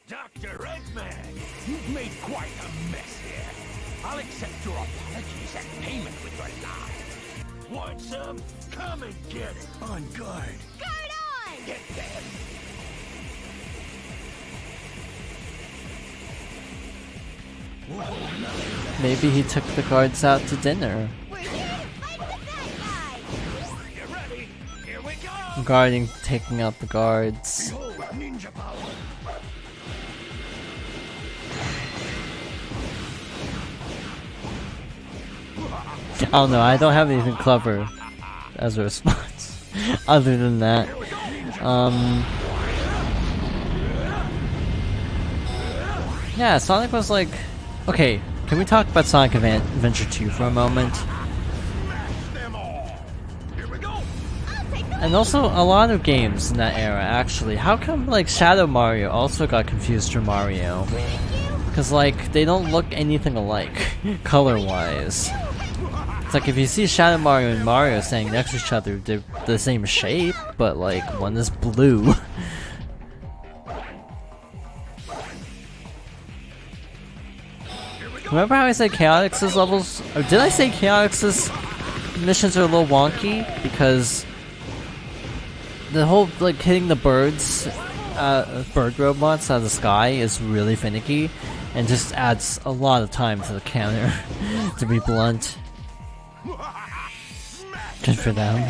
Dr. Eggman, you've made quite a mess here. I'll accept your apologies and payment with your life. Want some? Come and get it. On guard. Guard on! Get them. Maybe he took the guards out to dinner. We're here to fight the bad guys! Get ready. Here we go. Guarding, taking out the guards. Behold, ninja power. I don't know, I don't have anything clever as a response. Other than that. Yeah, Sonic was like... Okay, can we talk about Sonic Adventure 2 for a moment? And also, a lot of games in that era, actually. How come, like, Shadow Mario also got confused for Mario? Because, like, they don't look anything alike, color-wise. It's like, if you see Shadow Mario and Mario standing next to each other, they're the same shape, but, like, one is blue. Remember how I said Chaotix's levels? Or did I say Chaotix's missions are a little wonky? Because the whole, like, hitting the birds, bird robots out of the sky is really finicky, and just adds a lot of time to the counter, to be blunt. Good for them.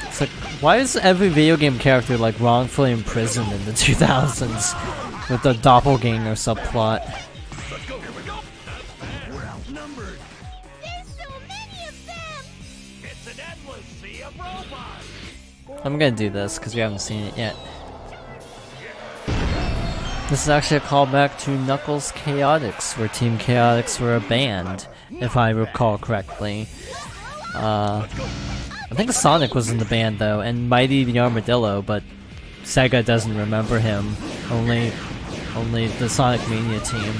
It's like, why is every video game character like wrongfully imprisoned in the 2000s with the doppelganger subplot? We're outnumbered. There's so many of them! It's an endless sea of robots. I'm gonna do this because we haven't seen it yet. This is actually a callback to Knuckles Chaotix, where Team Chaotix were a band, if I recall correctly. I think Sonic was in the band though, and Mighty the Armadillo, but Sega doesn't remember him. Only the Sonic Mania team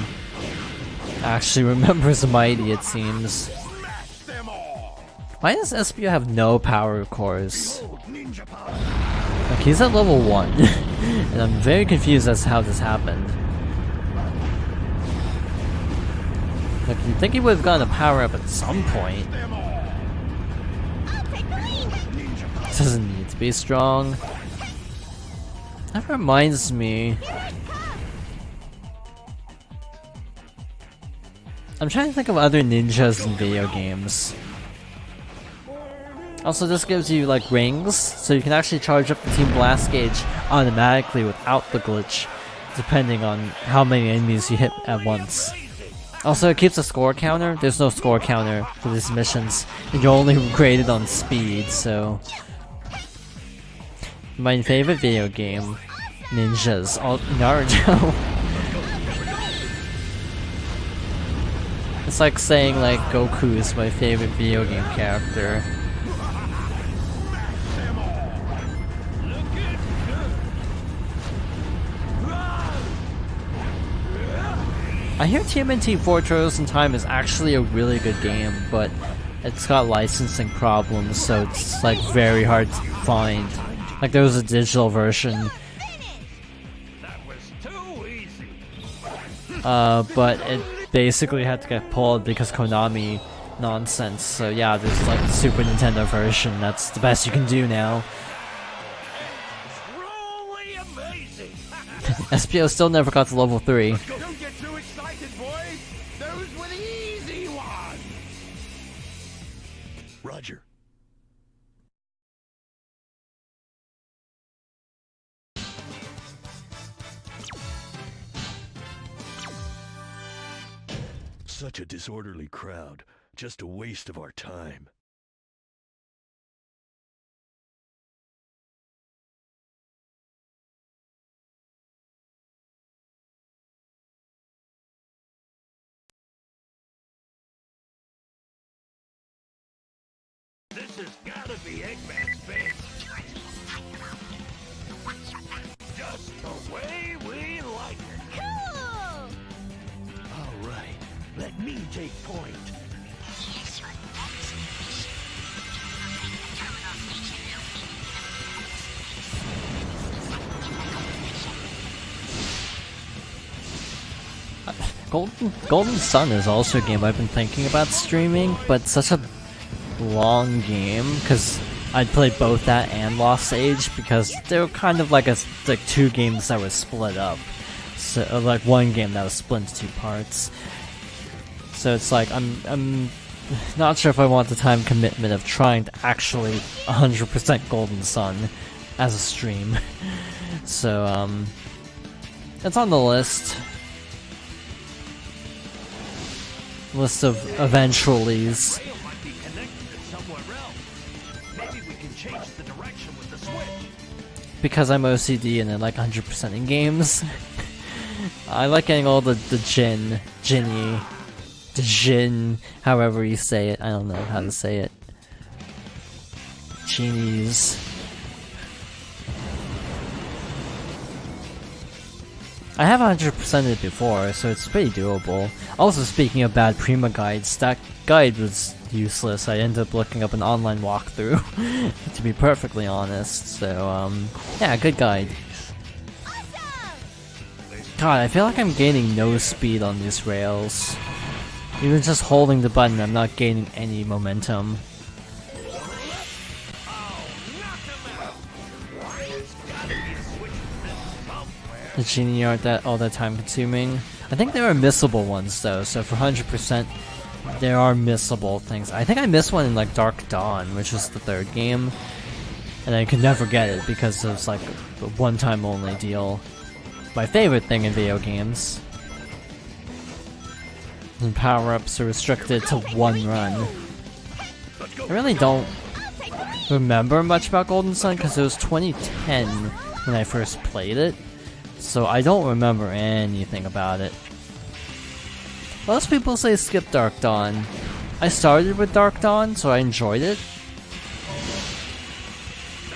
actually remembers Mighty, it seems. Why does Espio have no power cores? Like, he's at level 1, and I'm very confused as to how this happened. Like, you'd think he would have gotten a power up at some point. Doesn't need to be strong. That reminds me. I'm trying to think of other ninjas in video games. Also, this gives you like rings, so you can actually charge up the Team Blast gauge automatically without the glitch, depending on how many enemies you hit at once. Also, it keeps a score counter. There's no score counter for these missions, and you're only graded on speed, so... My favorite video game, ninjas, Naruto. It's like saying like Goku is my favorite video game character. I hear TMNT Fortress in Time is actually a really good game, but it's got licensing problems, so it's like very hard to find. Like there was a digital version, but it basically had to get pulled because Konami nonsense. So yeah, there's like the Super Nintendo version. That's the best you can do now. SPO still never got to level 3. Don't get too excited, boys. Those were the easy ones. Roger. Such a disorderly crowd. Just a waste of our time. This has gotta be Eggman's base. Just the way we like it. Cool! All right, let me take point. Golden Sun is also a game I've been thinking about streaming, but such a long game because I'd play both that and Lost Age because they were kind of like two games that were split up. So like one game that was split into 2 parts. So it's like I'm not sure if I want the time commitment of trying to actually 100% Golden Sun as a stream. So it's on the list. List of eventuallys. Because I'm OCD and I like 100% in games. I like getting all the Jin, however you say it. I don't know how to say it. Genies. I have 100%ed it before, so it's pretty doable. Also, speaking of bad Prima guides, that guide was useless. I ended up looking up an online walkthrough, to be perfectly honest. So, yeah, good guide. God, I feel like I'm gaining no speed on these rails. Even just holding the button, I'm not gaining any momentum. The genie aren't all that time consuming. I think there are missable ones though, so for 100% there are missable things. I think I missed one in like Dark Dawn, which was the 3rd game. And I could never get it because it was like a one-time only deal. My favorite thing in video games. And power-ups are restricted to 1 run. I really don't remember much about Golden Sun because it was 2010 when I first played it. So I don't remember anything about it. Most people say skip Dark Dawn. I started with Dark Dawn, so I enjoyed it.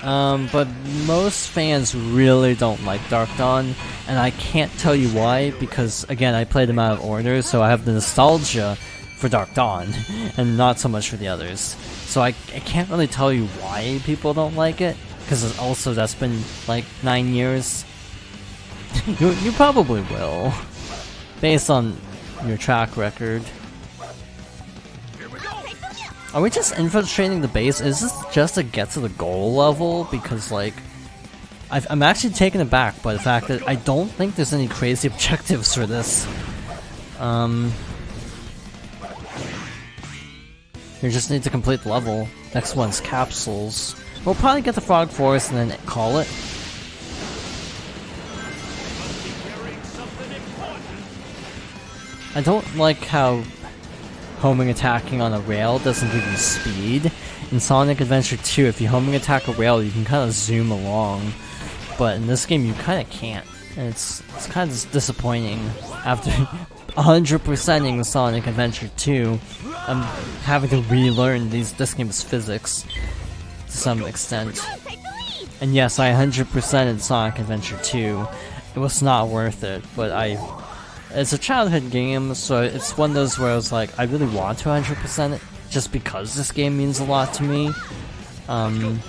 But most fans really don't like Dark Dawn, and I can't tell you why, because again, I played them out of order, so I have the nostalgia for Dark Dawn, and not so much for the others. So I can't really tell you why people don't like it, because also that's been like 9 years. You probably will, based on your track record. Are we just infiltrating the base? Is this just to get to the goal level? Because like, I'm actually taken aback by the fact that I don't think there's any crazy objectives for this. You just need to complete the level. Next one's capsules. We'll probably get the Frog Forest and then call it. I don't like how homing attacking on a rail doesn't give you speed. In Sonic Adventure 2, if you homing attack a rail, you can kind of zoom along. But in this game, you kind of can't. And it's kind of disappointing. After 100%ing Sonic Adventure 2, I'm having to relearn this game's physics to some extent. And yes, I 100%ed Sonic Adventure 2. It was not worth it, but it's a childhood game, so it's one of those where I was like, I really want to 100% it, just because this game means a lot to me. And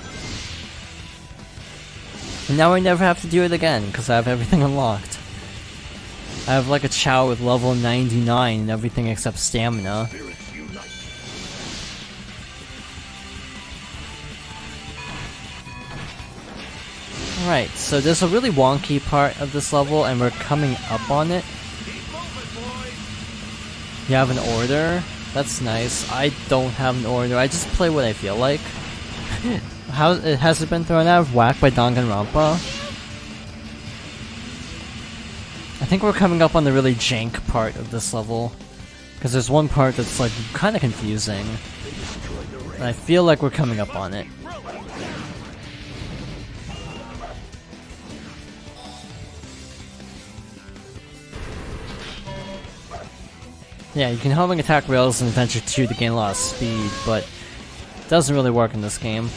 now I never have to do it again, because I have everything unlocked. I have like a Chow with level 99 and everything except stamina. Alright, so there's a really wonky part of this level, and we're coming up on it. You have an order? That's nice. I don't have an order, I just play what I feel like. Has it been thrown out of whack by Danganronpa? I think we're coming up on the really jank part of this level. Because there's one part that's like kinda confusing. And I feel like we're coming up on it. Yeah, you can homing attack rails in Adventure 2 to gain a lot of speed, but it doesn't really work in this game.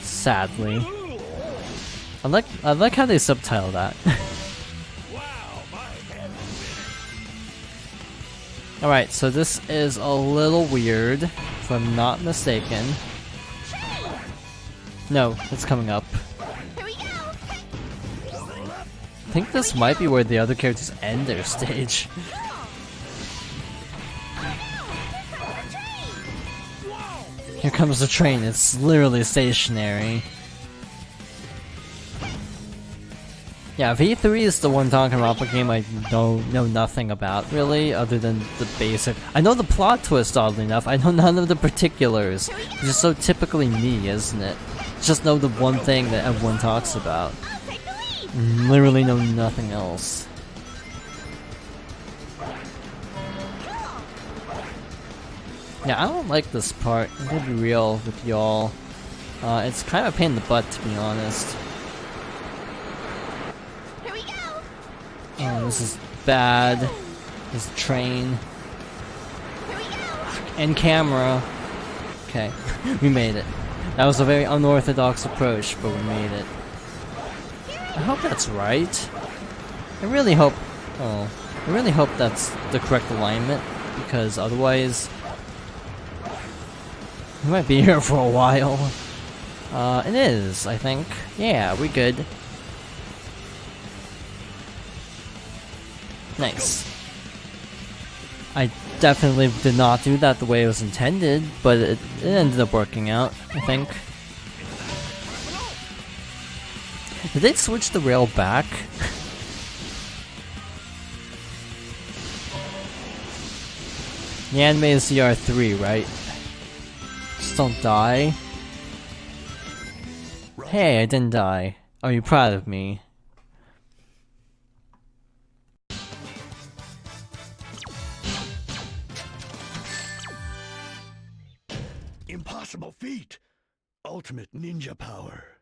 Sadly. I like how they subtitle that. Alright, so this is a little weird, if I'm not mistaken. No, it's coming up. Here we go. I think this might be where the other characters end their stage. Here comes the train, it's literally stationary. Yeah, V3 is the one talking about, a game I know nothing about, really, other than the basic. I know the plot twist, oddly enough. I know none of the particulars. It's just so typically me, isn't it? Just know the one thing that everyone talks about. Literally know nothing else. Yeah, I don't like this part. I'm gonna be real with y'all. It's kind of a pain in the butt, to be honest. Oh, this is bad. This train. And camera. Okay, we made it. That was a very unorthodox approach, but we made it. I hope that's right. I really hope that's the correct alignment, because otherwise we might be here for a while. It is, I think. Yeah, we're good. Nice. I definitely did not do that the way it was intended, but it ended up working out, I think. Did they switch the rail back? The anime is CR3, right? Just don't die. Hey, I didn't die. Are you proud of me? Impossible feat. Ultimate ninja power.